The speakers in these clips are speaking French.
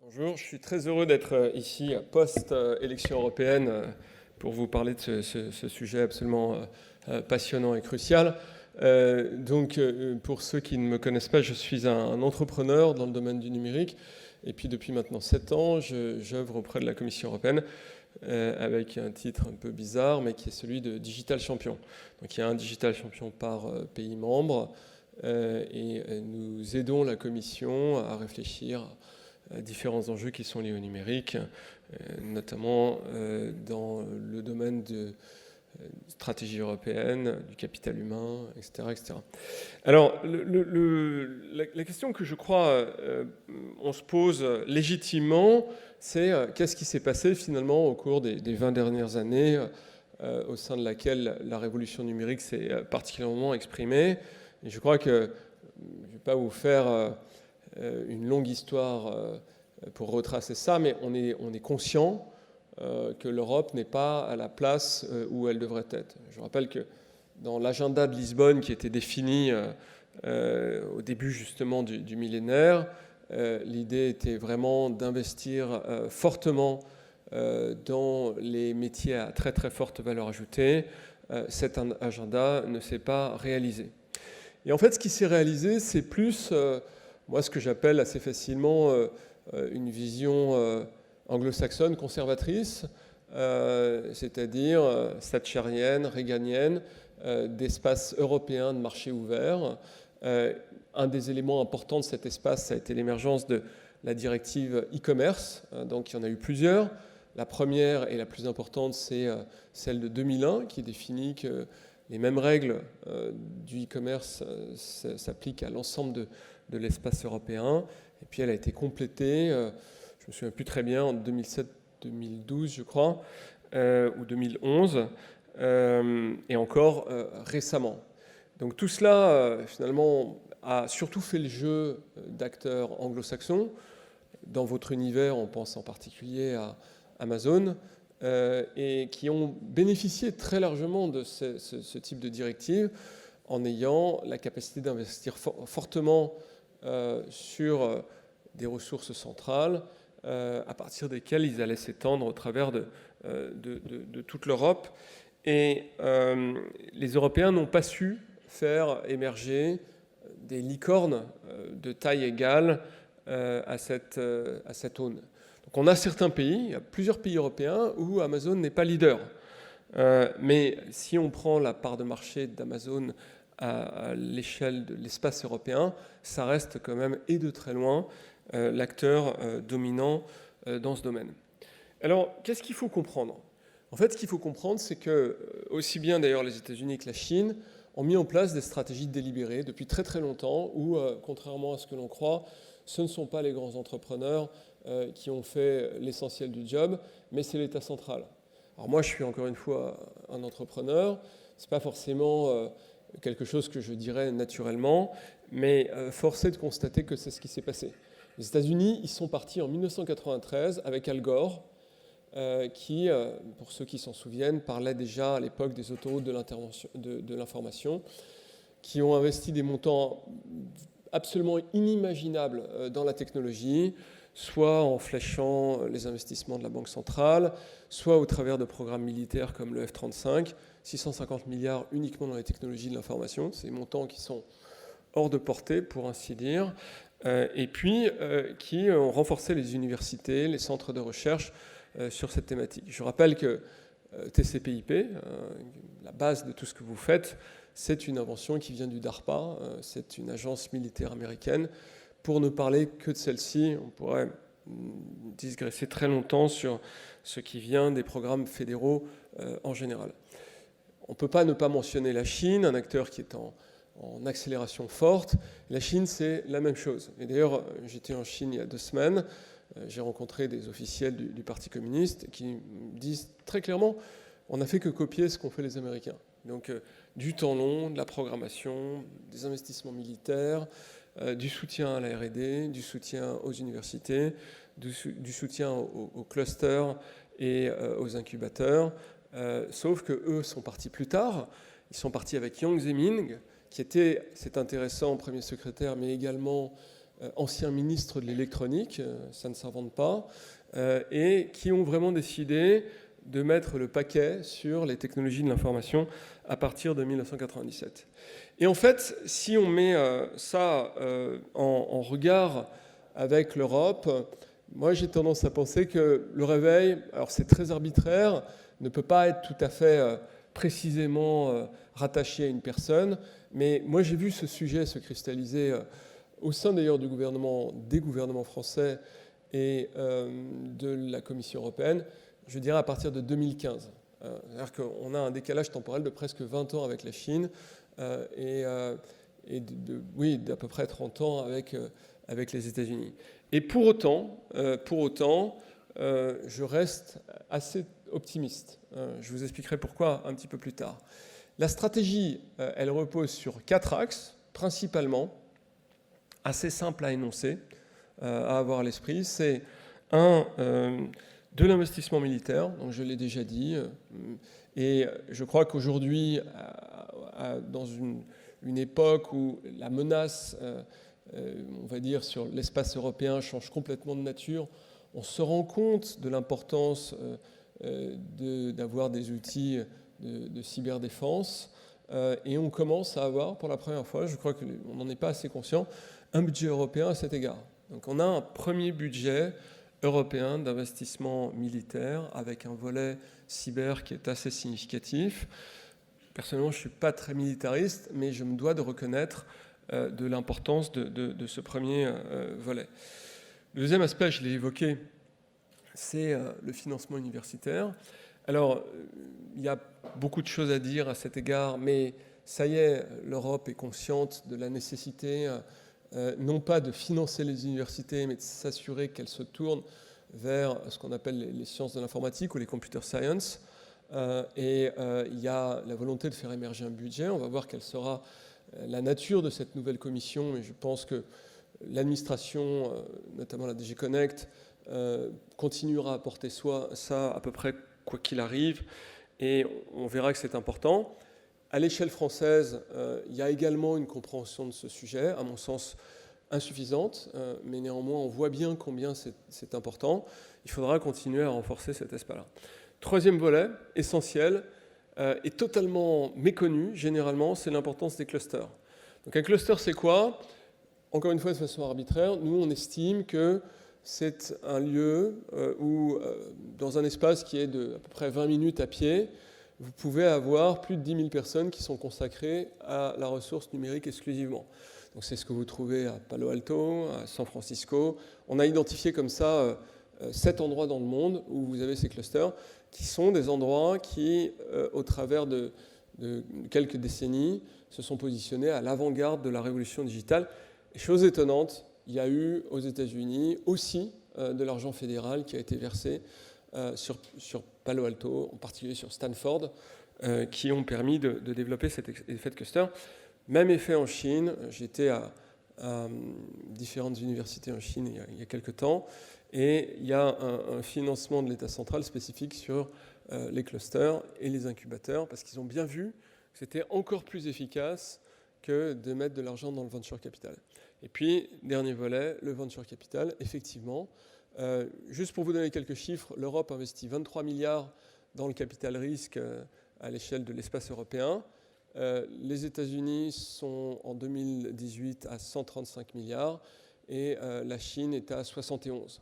Bonjour, je suis très heureux d'être ici post-élection européenne pour vous parler de ce sujet absolument passionnant et crucial. Pour ceux qui ne me connaissent pas, je suis un entrepreneur dans le domaine du numérique. Et puis depuis maintenant 7 ans, j'œuvre auprès de la Commission européenne avec un titre un peu bizarre, mais qui est celui de Digital Champion. Donc il y a un Digital Champion par pays membre et nous aidons la Commission à réfléchir à différents enjeux qui sont liés au numérique, notamment dans le domaine de stratégie européenne, du capital humain, etc. etc. Alors, la question que je crois on se pose légitimement, c'est qu'est-ce qui s'est passé finalement au cours des 20 dernières années au sein de laquelle la révolution numérique s'est particulièrement exprimée. Et je crois que je ne vais pas vous faire une longue histoire pour retracer ça, mais on est conscient que l'Europe n'est pas à la place où elle devrait être. Je rappelle que dans l'agenda de Lisbonne qui était défini au début justement du millénaire, l'idée était vraiment d'investir fortement dans les métiers à très très forte valeur ajoutée. Cet agenda ne s'est pas réalisé. Et en fait, ce qui s'est réalisé, c'est plus, moi, ce que j'appelle assez facilement une vision anglo-saxonne conservatrice, c'est-à-dire thatcherienne, reaganienne, d'espace européen de marché ouvert. Un des éléments importants de cet espace, ça a été l'émergence de la directive e-commerce. Donc, il y en a eu plusieurs. La première et la plus importante, c'est celle de 2001, qui définit que les mêmes règles du e-commerce s'appliquent à l'ensemble de l'espace européen. Et puis elle a été complétée, je ne me souviens plus très bien, en 2007-2012, je crois, ou 2011, et encore récemment. Donc tout cela, finalement, a surtout fait le jeu d'acteurs anglo-saxons. Dans votre univers, on pense en particulier à Amazon, et qui ont bénéficié très largement de ce type de directive en ayant la capacité d'investir fortement sur des ressources centrales à partir desquelles ils allaient s'étendre au travers de toute l'Europe. Et les Européens n'ont pas su faire émerger des licornes de taille égale à cette aune. Donc on a certains pays, il y a plusieurs pays européens où Amazon n'est pas leader. Mais si on prend la part de marché d'Amazon à l'échelle de l'espace européen, ça reste quand même, et de très loin, l'acteur dominant dans ce domaine. Alors, qu'est-ce qu'il faut comprendre ? En fait, ce qu'il faut comprendre, c'est que, aussi bien d'ailleurs les États-Unis que la Chine, ont mis en place des stratégies délibérées depuis très très longtemps, où, contrairement à ce que l'on croit, ce ne sont pas les grands entrepreneurs qui ont fait l'essentiel du job, mais c'est l'État central. Alors moi, je suis encore une fois un entrepreneur, c'est pas forcément quelque chose que je dirais naturellement, mais force est de constater que c'est ce qui s'est passé. Les États-Unis, ils sont partis en 1993 avec Al Gore, qui, pour ceux qui s'en souviennent, parlait déjà à l'époque des autoroutes de l'information, qui ont investi des montants absolument inimaginables dans la technologie, soit en fléchant les investissements de la Banque centrale, soit au travers de programmes militaires comme le F-35, 650 milliards uniquement dans les technologies de l'information, ces montants qui sont hors de portée, pour ainsi dire, et puis qui ont renforcé les universités, les centres de recherche sur cette thématique. Je rappelle que TCP/IP, la base de tout ce que vous faites, c'est une invention qui vient du DARPA, c'est une agence militaire américaine. Pour ne parler que de celle-ci, on pourrait digresser très longtemps sur ce qui vient des programmes fédéraux en général. On ne peut pas ne pas mentionner la Chine, un acteur qui est en accélération forte. La Chine, c'est la même chose. Et d'ailleurs, j'étais en Chine il y a 2 semaines, j'ai rencontré des officiels du Parti communiste qui me disent très clairement, on n'a fait que copier ce qu'ont fait les Américains. Donc du temps long, de la programmation, des investissements militaires, du soutien à la R&D, du soutien aux universités, du soutien aux clusters et aux incubateurs. Sauf qu'eux sont partis plus tard. Ils sont partis avec Jiang Zemin, qui était, c'est intéressant, premier secrétaire, mais également anciens ministres de l'électronique, ça ne s'invente pas, et qui ont vraiment décidé de mettre le paquet sur les technologies de l'information à partir de 1997. Et en fait, si on met ça en regard avec l'Europe, moi j'ai tendance à penser que le réveil, alors c'est très arbitraire, ne peut pas être tout à fait précisément rattaché à une personne, mais moi j'ai vu ce sujet se cristalliser au sein d'ailleurs des gouvernements français et de la Commission européenne, je dirais à partir de 2015. C'est-à-dire qu'on a un décalage temporel de presque 20 ans avec la Chine et d'à peu près 30 ans avec les États-Unis. Et pour autant, je reste assez optimiste. Je vous expliquerai pourquoi un petit peu plus tard. La stratégie, elle repose sur 4 axes, principalement, assez simple à énoncer, à avoir à l'esprit. C'est de l'investissement militaire, donc je l'ai déjà dit, et je crois qu'aujourd'hui, dans une époque où la menace, on va dire, sur l'espace européen change complètement de nature, on se rend compte de l'importance d'avoir des outils de cyberdéfense, et on commence à avoir, pour la première fois, je crois qu'on n'en est pas assez conscient, un budget européen à cet égard. Donc on a un premier budget européen d'investissement militaire avec un volet cyber qui est assez significatif. Personnellement, je ne suis pas très militariste, mais je me dois de reconnaître de l'importance de ce premier volet. Le deuxième aspect, je l'ai évoqué, c'est le financement universitaire. Alors, il y a beaucoup de choses à dire à cet égard, mais ça y est, l'Europe est consciente de la nécessité non pas de financer les universités, mais de s'assurer qu'elles se tournent vers ce qu'on appelle les sciences de l'informatique ou les computer science. Il y a la volonté de faire émerger un budget. On va voir quelle sera la nature de cette nouvelle commission, mais je pense que l'administration, notamment la DG Connect, continuera à porter ça à peu près quoi qu'il arrive, et on verra que c'est important. À l'échelle française, il y a également une compréhension de ce sujet, à mon sens insuffisante, mais néanmoins on voit bien combien c'est important. Il faudra continuer à renforcer cet aspect-là. Troisième volet, essentiel, et totalement méconnu généralement, c'est l'importance des clusters. Donc un cluster, c'est quoi ? Encore une fois, de façon arbitraire, nous on estime que c'est un lieu où, dans un espace qui est de à peu près 20 minutes à pied, vous pouvez avoir plus de 10 000 personnes qui sont consacrées à la ressource numérique exclusivement. Donc c'est ce que vous trouvez à Palo Alto, à San Francisco. On a identifié comme ça 7 endroits dans le monde où vous avez ces clusters, qui sont des endroits qui, au travers de quelques décennies, se sont positionnés à l'avant-garde de la révolution digitale. Et chose étonnante, il y a eu aux États-Unis aussi de l'argent fédéral qui a été versé sur Palo Alto, en particulier sur Stanford, qui ont permis de développer cet effet de cluster. Même effet en Chine. J'étais à différentes universités en Chine il y a quelques temps, et il y a un financement de l'État central spécifique sur les clusters et les incubateurs, parce qu'ils ont bien vu que c'était encore plus efficace que de mettre de l'argent dans le venture capital. Et puis, dernier volet, le venture capital, effectivement. Juste pour vous donner quelques chiffres, l'Europe investit 23 milliards dans le capital risque à l'échelle de l'espace européen. Les États-Unis sont en 2018 à 135 milliards et la Chine est à 71.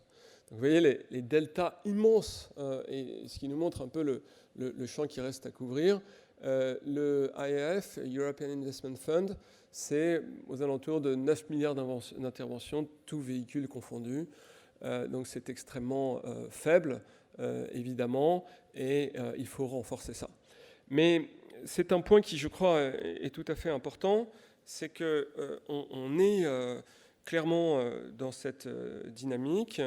Donc vous voyez les deltas immenses, et ce qui nous montre un peu le champ qui reste à couvrir. Le IIF, European Investment Fund, c'est aux alentours de 9 milliards d'interventions, tous véhicules confondus. Donc c'est extrêmement faible, évidemment, et il faut renforcer ça. Mais c'est un point qui, je crois, est tout à fait important, c'est qu'on est clairement dans cette dynamique,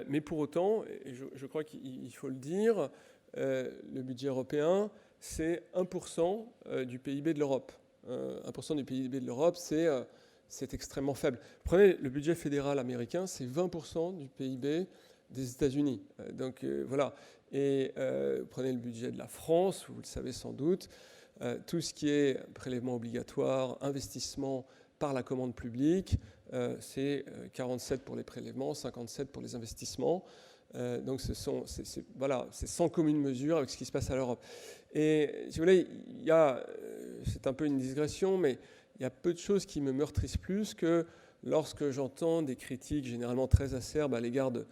mais pour autant, et je crois qu'il faut le dire, le budget européen, c'est 1% du PIB de l'Europe. 1% du PIB de l'Europe, c'est extrêmement faible. Prenez le budget fédéral américain, c'est 20% du PIB des États-Unis. Donc voilà. Et prenez le budget de la France, vous le savez sans doute, tout ce qui est prélèvement obligatoire, investissement par la commande publique, c'est 47 pour les prélèvements, 57 pour les investissements. Donc voilà, c'est sans commune mesure avec ce qui se passe à l'Europe. Et si vous voulez, c'est un peu une digression, mais il y a peu de choses qui me meurtrissent plus que lorsque j'entends des critiques généralement très acerbes à l'égard de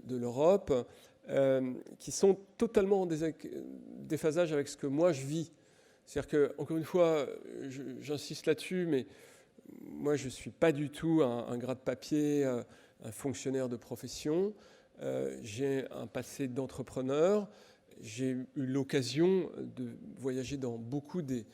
l'Europe, qui sont totalement en déphasage avec ce que moi je vis. C'est-à-dire que, encore une fois, j'insiste là-dessus, mais moi je ne suis pas du tout un gras de papier, un fonctionnaire de profession. J'ai un passé d'entrepreneur. J'ai eu l'occasion de voyager dans beaucoup des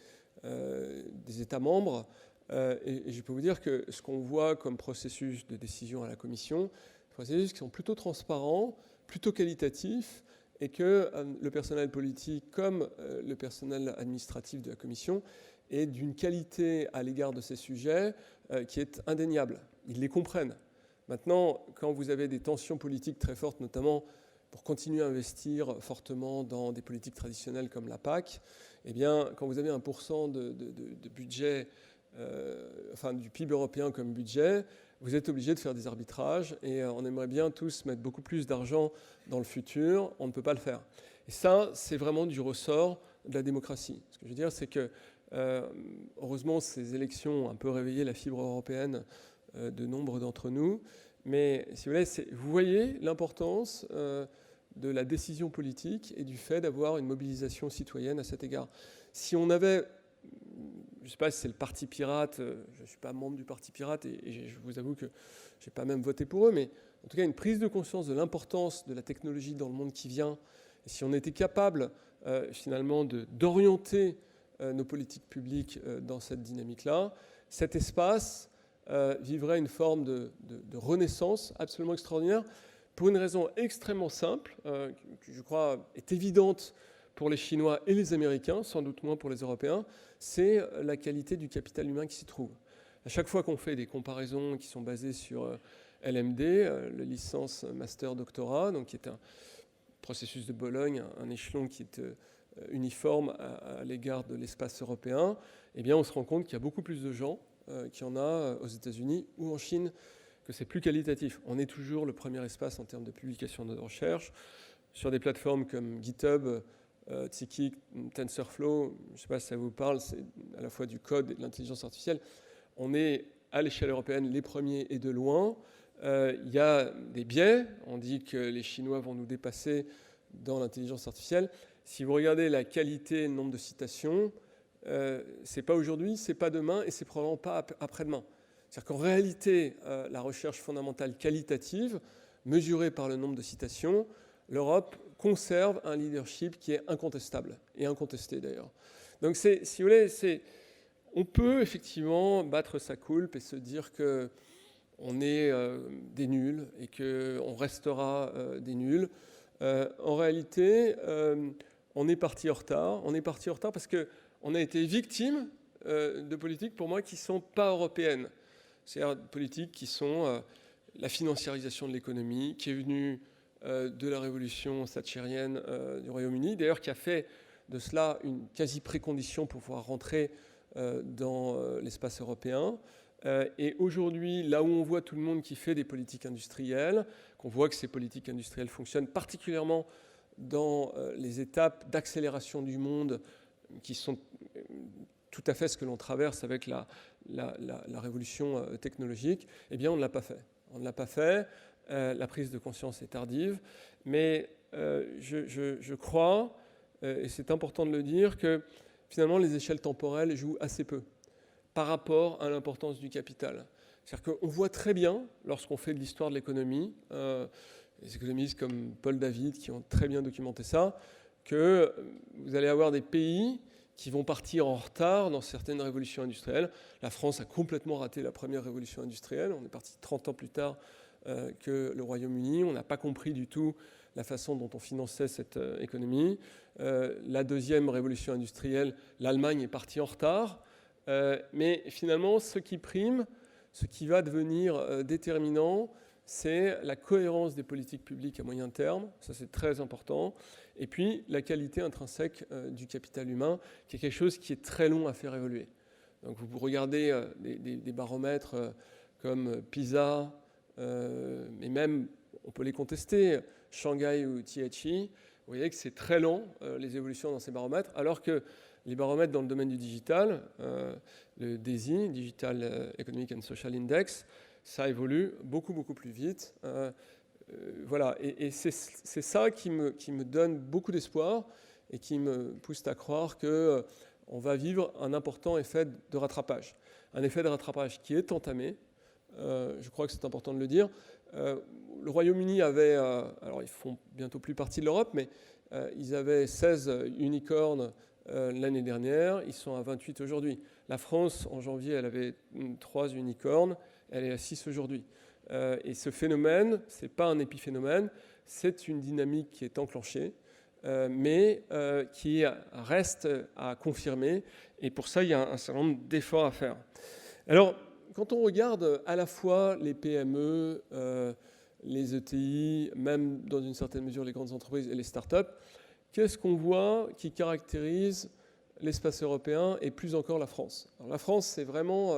États membres. Et je peux vous dire que ce qu'on voit comme processus de décision à la Commission, c'est processus qui sont plutôt transparents, plutôt qualitatifs, et que le personnel politique comme le personnel administratif de la Commission est d'une qualité à l'égard de ces sujets qui est indéniable. Ils les comprennent. Maintenant, quand vous avez des tensions politiques très fortes, notamment pour continuer à investir fortement dans des politiques traditionnelles comme la PAC, eh bien, quand vous avez 1% de budget, du PIB européen comme budget, vous êtes obligé de faire des arbitrages et on aimerait bien tous mettre beaucoup plus d'argent dans le futur. On ne peut pas le faire. Et ça, c'est vraiment du ressort de la démocratie. Ce que je veux dire, c'est que heureusement, ces élections ont un peu réveillé la fibre européenne de nombre d'entre nous. Mais si vous voulez, vous voyez l'importance de la décision politique et du fait d'avoir une mobilisation citoyenne à cet égard. Si on avait, je ne sais pas si c'est le Parti Pirate, je ne suis pas membre du Parti Pirate et je vous avoue que je n'ai pas même voté pour eux, mais en tout cas une prise de conscience de l'importance de la technologie dans le monde qui vient, et si on était capable finalement d'orienter nos politiques publiques dans cette dynamique-là, cet espace vivrait une forme de renaissance absolument extraordinaire pour une raison extrêmement simple, qui je crois est évidente pour les Chinois et les Américains, sans doute moins pour les Européens, c'est la qualité du capital humain qui s'y trouve. À chaque fois qu'on fait des comparaisons qui sont basées sur LMD, le licence master doctorat, donc qui est un processus de Bologne, un échelon qui est uniforme à l'égard de l'espace européen, eh bien on se rend compte qu'il y a beaucoup plus de gens qu'il y en a aux États-Unis ou en Chine, que c'est plus qualitatif. On est toujours le premier espace en termes de publication de recherche. Sur des plateformes comme GitHub, Tiki, TensorFlow, je ne sais pas si ça vous parle, c'est à la fois du code et de l'intelligence artificielle. On est à l'échelle européenne les premiers et de loin. Il y a des biais. On dit que les Chinois vont nous dépasser dans l'intelligence artificielle. Si vous regardez la qualité, le nombre de citations, c'est pas aujourd'hui, c'est pas demain et c'est probablement pas après-demain. C'est-à-dire qu'en réalité, la recherche fondamentale qualitative, mesurée par le nombre de citations, l'Europe conserve un leadership qui est incontestable et incontesté d'ailleurs. Donc si vous voulez, on peut effectivement battre sa coulpe et se dire que on est des nuls et qu'on restera des nuls. En réalité, on est parti en retard. On est parti en retard parce qu'on a été victime de politiques, pour moi, qui ne sont pas européennes. C'est-à-dire des politiques qui sont la financiarisation de l'économie, qui est venue de la révolution thatchérienne du Royaume-Uni, d'ailleurs qui a fait de cela une quasi-précondition pour pouvoir rentrer dans l'espace européen. Et aujourd'hui, là où on voit tout le monde qui fait des politiques industrielles, qu'on voit que ces politiques industrielles fonctionnent particulièrement dans les étapes d'accélération du monde qui sont tout à fait ce que l'on traverse avec la révolution technologique, eh bien on ne l'a pas fait. On ne l'a pas fait, la prise de conscience est tardive, mais je crois, et c'est important de le dire, que finalement les échelles temporelles jouent assez peu par rapport à l'importance du capital. C'est-à-dire qu'on voit très bien, lorsqu'on fait de l'histoire de l'économie, les économistes comme Paul David qui ont très bien documenté ça, que vous allez avoir des pays qui vont partir en retard dans certaines révolutions industrielles. La France a complètement raté la première révolution industrielle. On est parti 30 ans plus tard que le Royaume-Uni. On n'a pas compris du tout la façon dont on finançait cette économie. La deuxième révolution industrielle, l'Allemagne est partie en retard. Mais finalement, ce qui prime, ce qui va devenir déterminant, c'est la cohérence des politiques publiques à moyen terme, ça c'est très important, et puis la qualité intrinsèque du capital humain, qui est quelque chose qui est très long à faire évoluer. Donc vous regardez des baromètres comme Pisa, mais même, on peut les contester, Shanghai ou THI, vous voyez que c'est très lent, les évolutions dans ces baromètres, alors que les baromètres dans le domaine du digital, le DESI, Digital Economic and Social Index, ça évolue beaucoup, beaucoup plus vite. Voilà, et c'est ça qui me donne beaucoup d'espoir et qui me pousse à croire qu'on va vivre un important effet de rattrapage. Un effet de rattrapage qui est entamé, je crois que c'est important de le dire. Le Royaume-Uni avait, alors ils font bientôt plus partie de l'Europe, mais ils avaient 16 unicornes l'année dernière, ils sont à 28 aujourd'hui. La France, en janvier, elle avait 3 unicornes, elle est à 6 aujourd'hui. Et ce phénomène, ce n'est pas un épiphénomène, c'est une dynamique qui est enclenchée, mais qui reste à confirmer. Et pour ça, il y a un certain nombre d'efforts à faire. Alors, quand on regarde à la fois les PME, les ETI, même dans une certaine mesure les grandes entreprises et les startups, qu'est-ce qu'on voit qui caractérise l'espace européen et plus encore la France? Alors, la France, c'est vraiment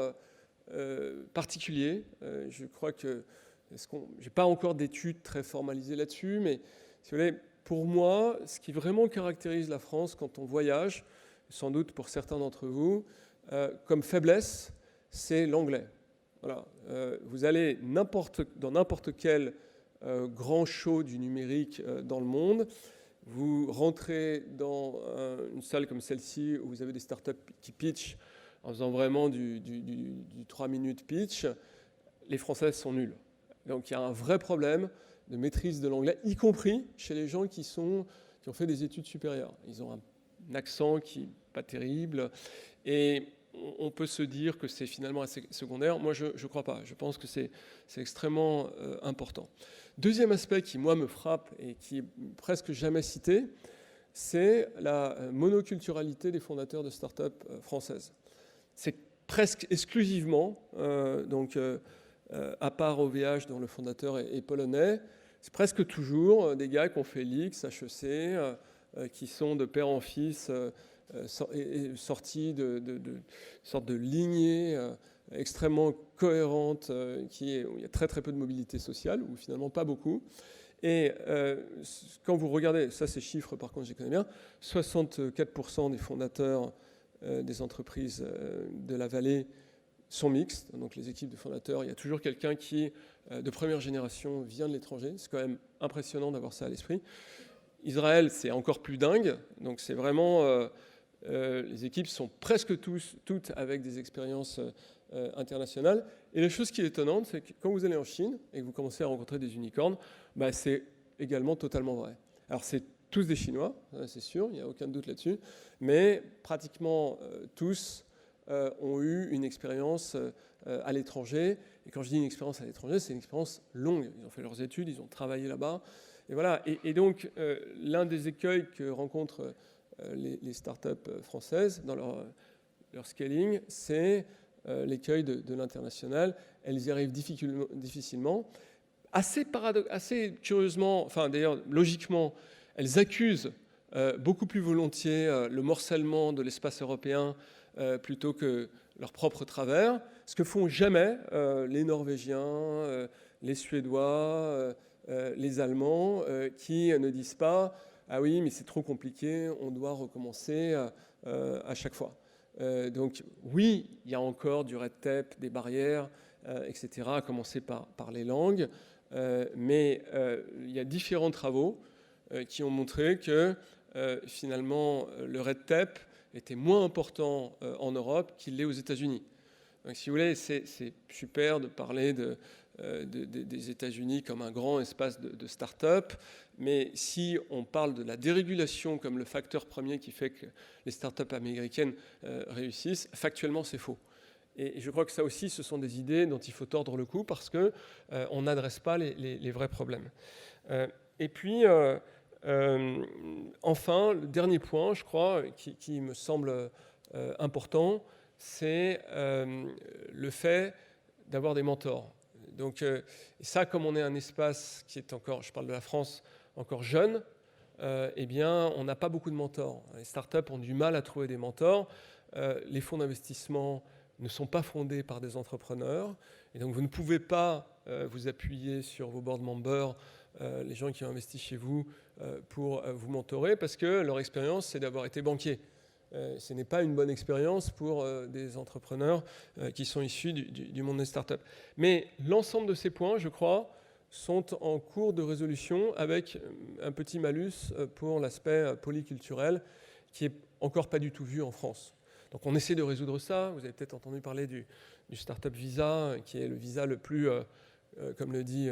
particulier. Je crois que je n'ai pas encore d'études très formalisées là-dessus, mais si vous voulez, pour moi, ce qui vraiment caractérise la France quand on voyage, sans doute pour certains d'entre vous, comme faiblesse, c'est l'anglais. Voilà. Vous allez dans n'importe quel grand show du numérique dans le monde, vous rentrez dans une salle comme celle-ci où vous avez des startups qui pitchent en faisant vraiment du 3 minutes pitch, les Français sont nuls. Donc il y a un vrai problème de maîtrise de l'anglais, y compris chez les gens qui ont fait des études supérieures. Ils ont un accent qui n'est pas terrible, et on peut se dire que c'est finalement assez secondaire. Moi, je ne crois pas. Je pense que c'est extrêmement important. Deuxième aspect qui, moi, me frappe et qui est presque jamais cité, c'est la monoculturalité des fondateurs de start-up françaises. C'est presque exclusivement, à part OVH dont le fondateur est polonais, c'est presque toujours des gars qui ont fait l'X, HEC, qui sont de père en fils, sortis de sorte de lignée extrêmement cohérente, où il y a très très peu de mobilité sociale, ou finalement pas beaucoup. Et quand vous regardez, ça ces chiffres par contre je les connais bien, 64% des fondateurs des entreprises de la vallée sont mixtes, donc les équipes de fondateurs, il y a toujours quelqu'un qui, de première génération, vient de l'étranger. C'est quand même impressionnant d'avoir ça à l'esprit. Israël, c'est encore plus dingue, donc c'est vraiment... les équipes sont presque toutes avec des expériences internationales. Et la chose qui est étonnante, c'est que quand vous allez en Chine et que vous commencez à rencontrer des unicornes, bah, c'est également totalement vrai. Alors c'est tous des Chinois, c'est sûr, il n'y a aucun doute là-dessus, mais pratiquement tous ont eu une expérience à l'étranger. Et quand je dis une expérience à l'étranger, c'est une expérience longue. Ils ont fait leurs études, ils ont travaillé là-bas. Et voilà. Et donc, l'un des écueils que rencontrent les startups françaises dans leur scaling, c'est l'écueil de l'international. Elles y arrivent difficilement. Assez curieusement, enfin d'ailleurs logiquement, elles accusent beaucoup plus volontiers le morcellement de l'espace européen plutôt que leur propre travers, ce que font jamais les Norvégiens, les Suédois, les Allemands, qui ne disent pas « Ah oui, mais c'est trop compliqué, on doit recommencer à chaque fois ». Donc oui, il y a encore du red tape, des barrières, etc., à commencer par les langues, mais il y a différents travaux qui ont montré que finalement le red tape était moins important en Europe qu'il l'est aux États-Unis. Donc, si vous voulez, c'est super de parler des États-Unis comme un grand espace de start-up, mais si on parle de la dérégulation comme le facteur premier qui fait que les start-up américaines réussissent, factuellement, c'est faux. Et je crois que ça aussi, ce sont des idées dont il faut tordre le cou parce qu'on n'adresse pas les vrais problèmes. Et puis... enfin, le dernier point, je crois, qui me semble important, c'est le fait d'avoir des mentors. Donc ça, comme on est un espace qui est encore, je parle de la France, encore jeune, eh bien, on n'a pas beaucoup de mentors. Les startups ont du mal à trouver des mentors. Les fonds d'investissement ne sont pas fondées par des entrepreneurs. Et donc, vous ne pouvez pas vous appuyer sur vos board members, les gens qui ont investi chez vous, pour vous mentorer, parce que leur expérience, c'est d'avoir été banquier. Ce n'est pas une bonne expérience pour des entrepreneurs qui sont issus du monde des startups. Mais l'ensemble de ces points, je crois, sont en cours de résolution avec un petit malus pour l'aspect polyculturel qui n'est encore pas du tout vu en France. Donc on essaie de résoudre ça. Vous avez peut-être entendu parler du Startup Visa, qui est le visa le plus, comme le dit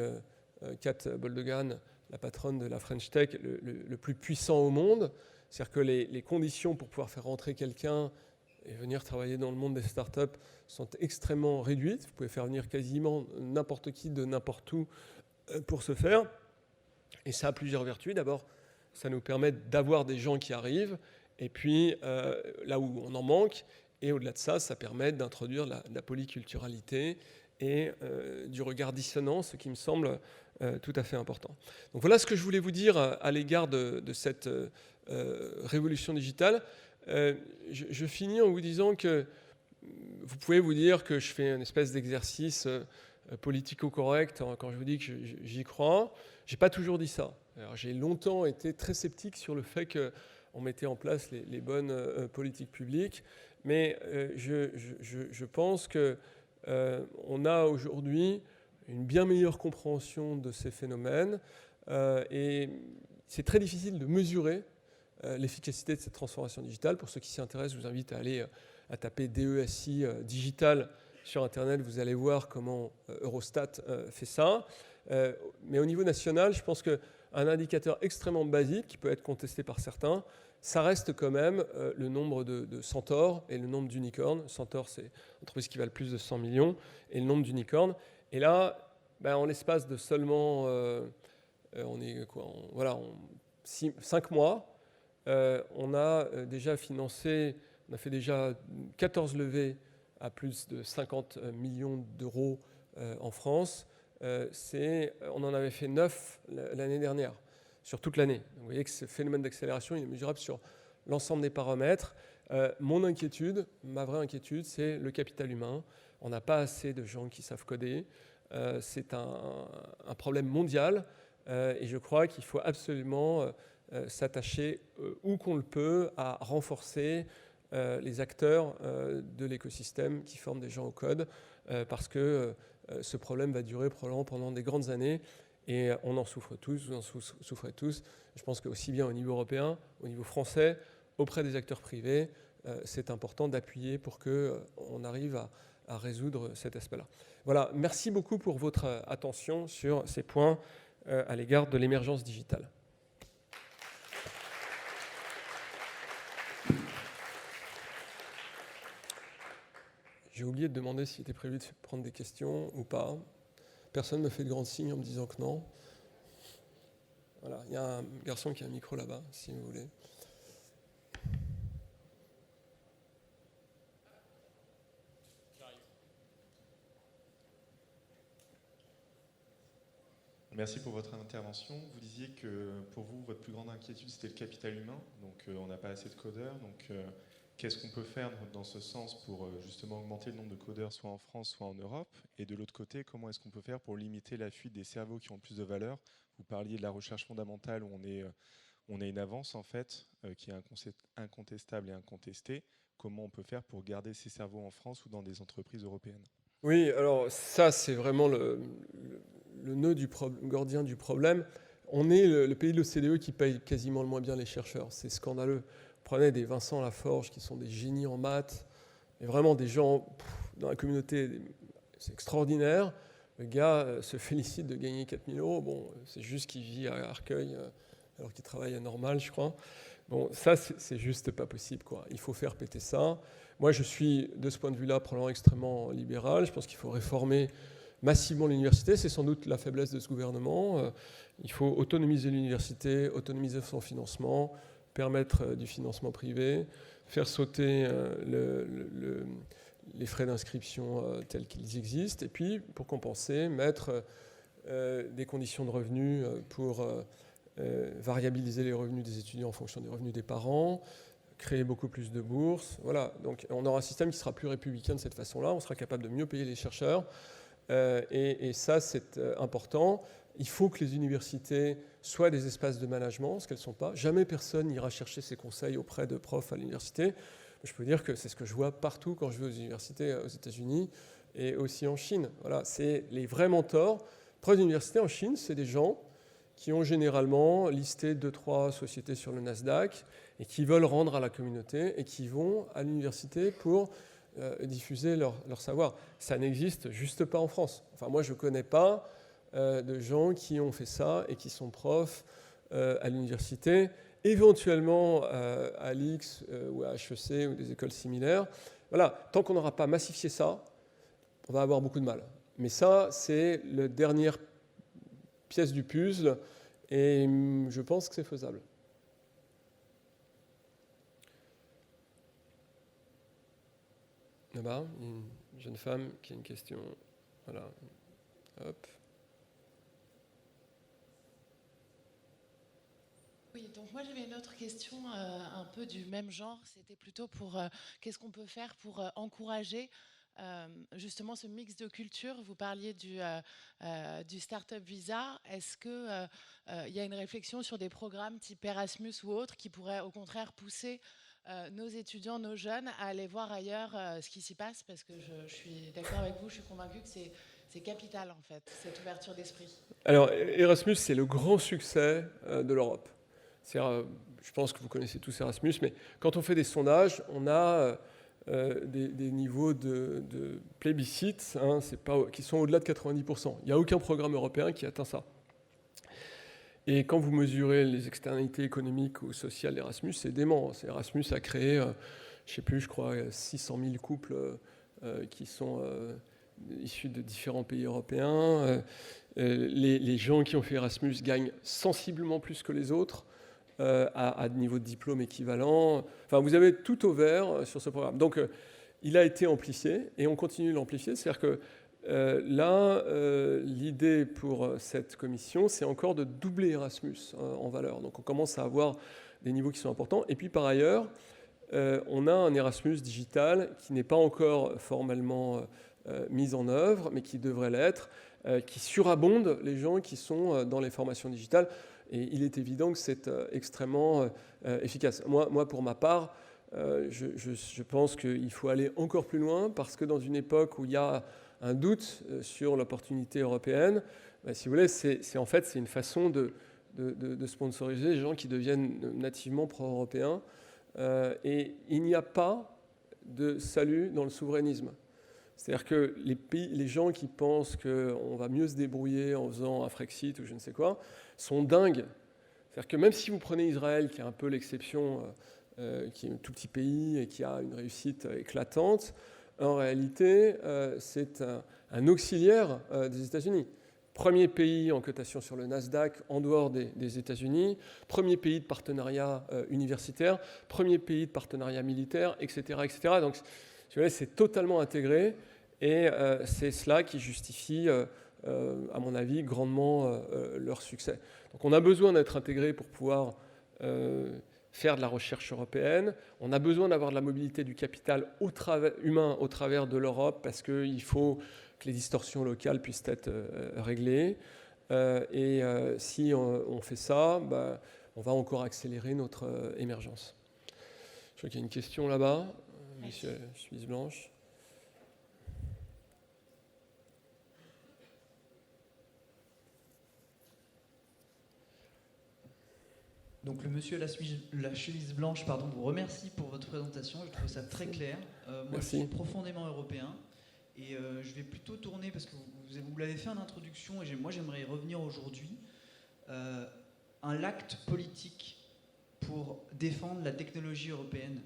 Kat Boldegan, la patronne de la French Tech, le plus puissant au monde. C'est-à-dire que les conditions pour pouvoir faire rentrer quelqu'un et venir travailler dans le monde des startups sont extrêmement réduites. Vous pouvez faire venir quasiment n'importe qui de n'importe où pour ce faire. Et ça a plusieurs vertus. D'abord, ça nous permet d'avoir des gens qui arrivent, et puis là où on en manque. Et au-delà de ça, ça permet d'introduire la polyculturalité et du regard dissonant, ce qui me semble tout à fait important. Donc voilà ce que je voulais vous dire à l'égard de cette révolution digitale. Je finis en vous disant que vous pouvez vous dire que je fais une espèce d'exercice politico-correct quand je vous dis que j'y crois. Je n'ai pas toujours dit ça. Alors, j'ai longtemps été très sceptique sur le fait qu'on mettait en place les bonnes politiques publiques, mais je pense qu'on a aujourd'hui une bien meilleure compréhension de ces phénomènes et c'est très difficile de mesurer l'efficacité de cette transformation digitale. Pour ceux qui s'y intéressent, je vous invite à aller à taper DESI digital sur Internet. Vous allez voir comment Eurostat fait ça. Mais au niveau national, je pense qu'un indicateur extrêmement basique, qui peut être contesté par certains, ça reste quand même le nombre de centaures et le nombre d'unicornes. Centaure, c'est l'entreprise qui valent plus de 100 millions, et le nombre d'unicornes. Et là, en l'espace de seulement, on est quoi, en 5 mois, on a déjà financé, on a fait déjà 14 levées à plus de 50 millions d'euros en France. On en avait fait 9 l'année dernière, sur toute l'année. Donc vous voyez que ce phénomène d'accélération, il est mesurable sur l'ensemble des paramètres. Mon inquiétude, ma vraie inquiétude, c'est le capital humain. On n'a pas assez de gens qui savent coder. C'est un problème mondial et je crois qu'il faut absolument s'attacher où qu'on le peut à renforcer les acteurs de l'écosystème qui forment des gens au code parce que ce problème va durer probablement pendant des grandes années et on en souffre tous, vous en souffrez tous. Je pense qu'aussi bien au niveau européen, au niveau français, auprès des acteurs privés, c'est important d'appuyer pour qu'on arrive à résoudre cet aspect-là. Voilà, merci beaucoup pour votre attention sur ces points à l'égard de l'émergence digitale. J'ai oublié de demander s'il était prévu de prendre des questions ou pas. Personne ne me fait de grands signes en me disant que non. Voilà, il y a un garçon qui a un micro là-bas, si vous voulez. Merci pour votre intervention. Vous disiez que pour vous, votre plus grande inquiétude, c'était le capital humain. Donc on n'a pas assez de codeurs. Donc qu'est-ce qu'on peut faire dans ce sens pour justement augmenter le nombre de codeurs, soit en France, soit en Europe? Et de l'autre côté, comment est-ce qu'on peut faire pour limiter la fuite des cerveaux qui ont le plus de valeur? Vous parliez de la recherche fondamentale où on a une avance en fait, qui est incontestable et incontestée. Comment on peut faire pour garder ces cerveaux en France ou dans des entreprises européennes? Oui, alors ça, c'est vraiment le nœud gordien du problème. On est le pays de l'OCDE qui paye quasiment le moins bien les chercheurs. C'est scandaleux. Vous prenez des Vincent Laforge qui sont des génies en maths, et vraiment des gens dans la communauté, c'est extraordinaire. Le gars se félicite de gagner 4 000 euros. Bon, c'est juste qu'il vit à Arcueil alors qu'il travaille à Normal, je crois. Bon, ça, c'est juste pas possible, quoi. Il faut faire péter ça. Moi, je suis, de ce point de vue-là, probablement extrêmement libéral. Je pense qu'il faut réformer massivement l'université. C'est sans doute la faiblesse de ce gouvernement. Il faut autonomiser l'université, autonomiser son financement, permettre du financement privé, faire sauter les frais d'inscription tels qu'ils existent, et puis, pour compenser, mettre des conditions de revenus pour variabiliser les revenus des étudiants en fonction des revenus des parents, créer beaucoup plus de bourses. Voilà. Donc on aura un système qui sera plus républicain de cette façon-là. On sera capable de mieux payer les chercheurs. Et ça, c'est important. Il faut que les universités soient des espaces de management, ce qu'elles ne sont pas. Jamais personne n'ira chercher ses conseils auprès de profs à l'université. Je peux dire que c'est ce que je vois partout quand je vais aux universités aux États-Unis et aussi en Chine. Voilà, c'est les vrais mentors. Profs d'université en Chine, c'est des gens qui ont généralement listé 2-3 sociétés sur le Nasdaq et qui veulent rendre à la communauté et qui vont à l'université pour diffuser leur savoir. Ça n'existe juste pas en France. Enfin, moi, je ne connais pas de gens qui ont fait ça et qui sont profs à l'université, éventuellement à l'IX ou à HEC ou des écoles similaires. Voilà, tant qu'on n'aura pas massifié ça, on va avoir beaucoup de mal. Mais ça, c'est la dernière pièce du puzzle et je pense que c'est faisable. Là-bas, une jeune femme qui a une question. Voilà. Hop. Oui, donc moi j'avais une autre question un peu du même genre. C'était plutôt pour qu'est-ce qu'on peut faire pour encourager justement ce mix de cultures. Vous parliez du Startup Visa. Est-ce qu'il y a une réflexion sur des programmes type Erasmus ou autres qui pourraient au contraire pousser nos étudiants, nos jeunes à aller voir ailleurs ce qui s'y passe? Parce que je suis d'accord avec vous, je suis convaincue que c'est capital en fait, cette ouverture d'esprit. Alors Erasmus, c'est le grand succès de l'Europe. Je pense que vous connaissez tous Erasmus, mais quand on fait des sondages, on a des niveaux de plébiscite qui sont au-delà de 90%. Il n'y a aucun programme européen qui atteint ça. Et quand vous mesurez les externalités économiques ou sociales d'Erasmus, c'est dément. Erasmus a créé, je ne sais plus, je crois, 600 000 couples qui sont issus de différents pays européens. Les gens qui ont fait Erasmus gagnent sensiblement plus que les autres. À niveau de diplôme équivalent. Enfin, vous avez tout au vert sur ce programme. Donc, il a été amplifié et on continue de l'amplifier. C'est-à-dire que là, l'idée pour cette commission, c'est encore de doubler Erasmus en valeur. Donc, on commence à avoir des niveaux qui sont importants. Et puis, par ailleurs, on a un Erasmus digital qui n'est pas encore formellement mis en œuvre, mais qui devrait l'être, qui surabonde les gens qui sont dans les formations digitales. Et il est évident que c'est extrêmement efficace. Moi, pour ma part, je pense qu'il faut aller encore plus loin parce que dans une époque où il y a un doute sur l'opportunité européenne, si vous voulez, c'est une façon de sponsoriser les gens qui deviennent nativement pro-européens. Et il n'y a pas de salut dans le souverainisme. C'est-à-dire que les gens qui pensent qu'on va mieux se débrouiller en faisant un Frexit ou je ne sais quoi, sont dingues. C'est-à-dire que même si vous prenez Israël, qui est un peu l'exception, qui est un tout petit pays et qui a une réussite éclatante, en réalité, c'est un auxiliaire des États-Unis. Premier pays en cotation sur le Nasdaq en dehors des États-Unis, premier pays de partenariat universitaire, premier pays de partenariat militaire, etc. etc. Donc, si vous voulez, c'est totalement intégré et c'est cela qui justifie, à mon avis, grandement leur succès. Donc on a besoin d'être intégré pour pouvoir faire de la recherche européenne. On a besoin d'avoir de la mobilité du capital humain au travers de l'Europe parce qu'il faut que les distorsions locales puissent être réglées. Et si on fait ça, on va encore accélérer notre émergence. Je crois qu'il y a une question là-bas. Monsieur Suisse Blanche. Donc le monsieur la chemise blanche vous remercie pour votre présentation, je trouve ça très clair. Moi je suis profondément européen et je vais plutôt tourner, parce que vous l'avez fait en introduction et moi j'aimerais y revenir aujourd'hui, un acte politique pour défendre la technologie européenne.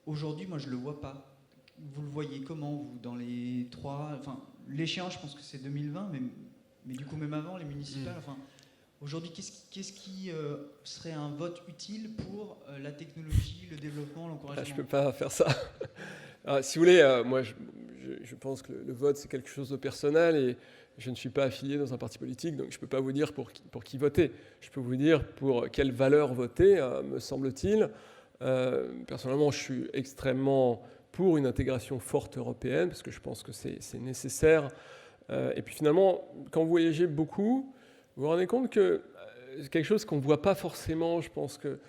Aujourd'hui, moi je ne le vois pas. Vous le voyez comment, vous, dans les l'échéance, je pense que c'est 2020, mais du coup même avant, les municipales, aujourd'hui, qu'est-ce qui serait un vote utile pour la technologie, le développement, l'encouragement ? Je ne peux pas faire ça. Alors, si vous voulez, moi je pense que le vote c'est quelque chose de personnel et je ne suis pas affilié dans un parti politique, donc je ne peux pas vous dire pour qui voter. Je peux vous dire pour quelle valeur voter, me semble-t-il. Personnellement, je suis extrêmement pour une intégration forte européenne, parce que je pense que c'est nécessaire. Et puis finalement, quand vous voyagez beaucoup, vous vous rendez compte que c'est quelque chose qu'on ne voit pas forcément. Je pense que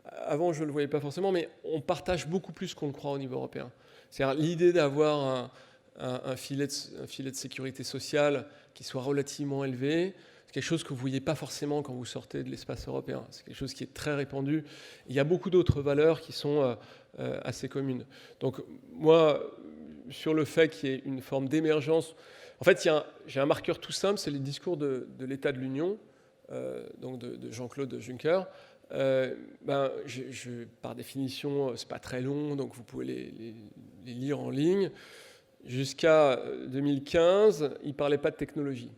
avant, je ne le voyais pas forcément, mais on partage beaucoup plus qu'on le croit au niveau européen. C'est-à-dire l'idée d'avoir un filet de sécurité sociale qui soit relativement élevé, c'est quelque chose que vous ne voyez pas forcément quand vous sortez de l'espace européen. C'est quelque chose qui est très répandu. Il y a beaucoup d'autres valeurs qui sont assez communes. Donc moi, sur le fait qu'il y ait une forme d'émergence, en fait, j'ai un marqueur tout simple, c'est le discours de l'État de l'Union, donc de Jean-Claude Juncker. Par définition, c'est pas très long, donc vous pouvez les lire en ligne. Jusqu'à 2015, il ne parlait pas de technologie.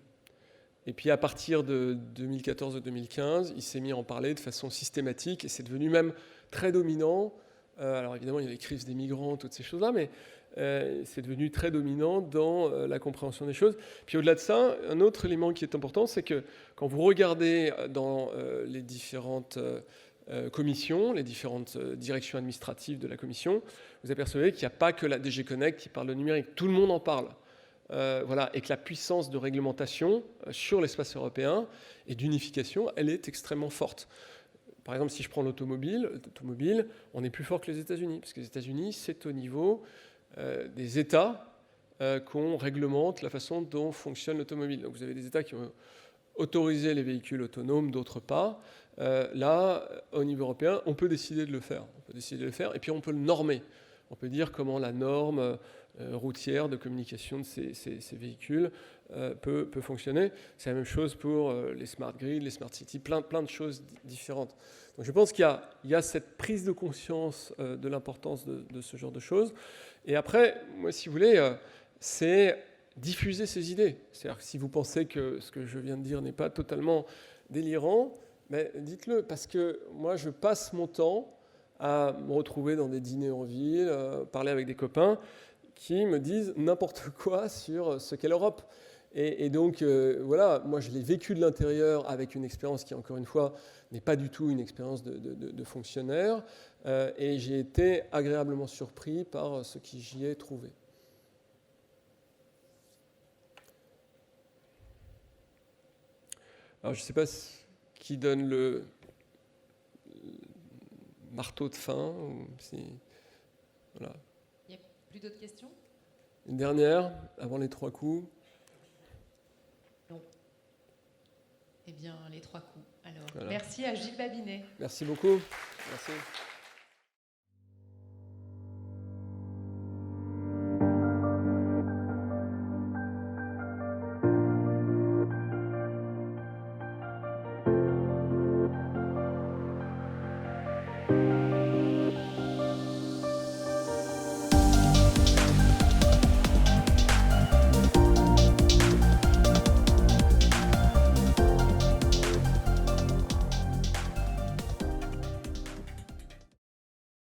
Et puis à partir de 2014-2015, il s'est mis à en parler de façon systématique et c'est devenu même très dominant. Alors évidemment, il y a les crises des migrants, toutes ces choses-là, mais c'est devenu très dominant dans la compréhension des choses. Puis au-delà de ça, un autre élément qui est important, c'est que quand vous regardez dans les différentes commissions, les différentes directions administratives de la commission, vous apercevez qu'il n'y a pas que la DG Connect qui parle de numérique. Tout le monde en parle. Voilà, et que la puissance de réglementation sur l'espace européen et d'unification, elle est extrêmement forte. Par exemple, si je prends l'automobile, on est plus fort que les États-Unis, parce que les États-Unis, c'est au niveau des États qu'on réglemente la façon dont fonctionne l'automobile. Donc vous avez des États qui ont autorisé les véhicules autonomes, d'autres pas. Là, au niveau européen, on peut décider de le faire. Et puis on peut le normer. On peut dire comment la norme routière de communication de ces véhicules peut fonctionner. C'est la même chose pour les smart grids, les smart cities, plein de choses différentes. Donc je pense qu'il y a cette prise de conscience de l'importance de ce genre de choses. Et après, moi, si vous voulez, c'est diffuser ces idées. C'est-à-dire que si vous pensez que ce que je viens de dire n'est pas totalement délirant, mais dites-le, parce que moi, je passe mon temps à me retrouver dans des dîners en ville, parler avec des copains qui me disent n'importe quoi sur ce qu'est l'Europe. Et donc, voilà, moi je l'ai vécu de l'intérieur avec une expérience qui, encore une fois, n'est pas du tout une expérience de fonctionnaire. Et j'ai été agréablement surpris par ce que j'y ai trouvé. Alors, je ne sais pas qui donne le marteau de fin. Ou si... Voilà. Il n'y a plus d'autres questions ? Une dernière, avant les 3 coups. Non. Eh bien, les 3 coups. Alors, voilà. Merci à Gilles Babinet. Merci beaucoup. Merci.